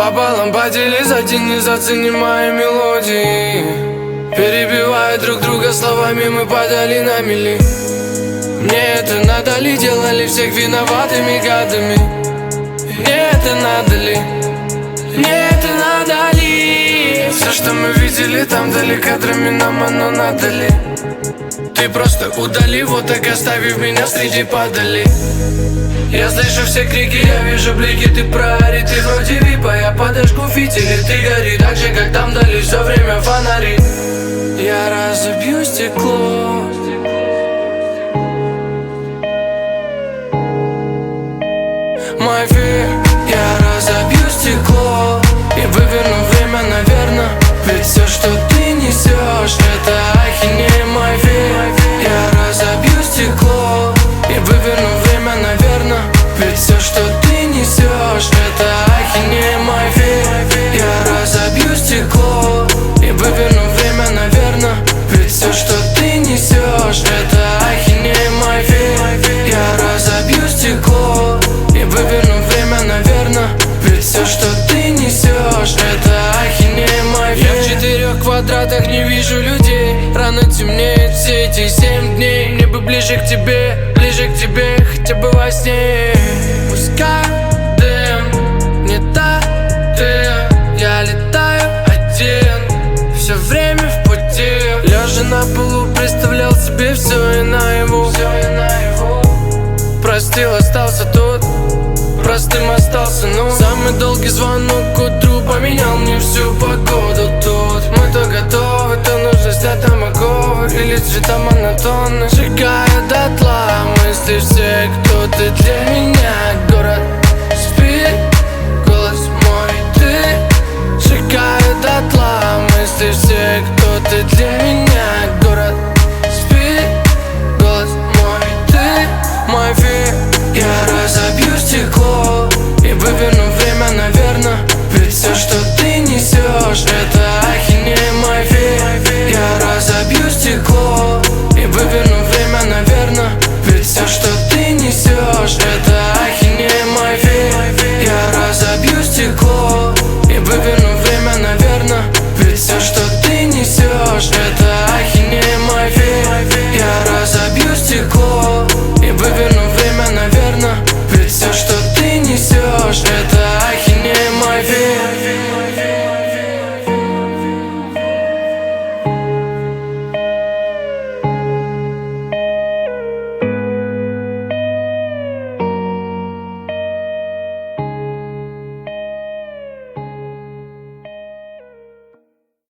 Пополам поделись, не зацени мои мелодии. Перебивая друг друга словами, мы падали на мели. Мне это надо ли, делали всех виноватыми гадами? Мне это надо ли? Мне это надо ли? Все, что мы видели там вдали кадрами, нам оно надо ли? Ты просто удали, вот так оставив меня среди падали. Я слышу все крики, я вижу блики, ты прорит. Ты вроде випа, я подожгу фитили. Ты гори так же, как там вдали все время фонари. Я разобью стекло. Мой век, я разобью стекло и выверну время, наверно. Ведь все, что ты несешь, это ахинея. Мой век, я разобью стекло и выверну время, наверно. Ведь все, что ты несешь, это ахинея. Мой век, я разобью стекло и выверну время, наверно. Ведь все, что ты несешь, это ахинея. Мой век, я разобью стекло и выверну время, наверно. Ведь все, что ты несешь, это ахинея. Мой век. Я в 4 квадратах не вижу людей. Рано темнеет все эти 7 дней. Мне бы ближе к тебе, хотя бы во сне. Пускай дым, не та ты. Я летаю один, все время в пути. Лежа на полу, представлял себе все и наяву. Простил, остался тут, простым остался, ну. Самый долгий звонок к утру поменял мне всю погоду тут. Мы то готовы, то нужно снять там оковы или цвета монотонны. Сжигая дотла мысли все, кто ты для меня. Город спит, голос мой ты. Сжигая дотла мысли все, кто ты для меня.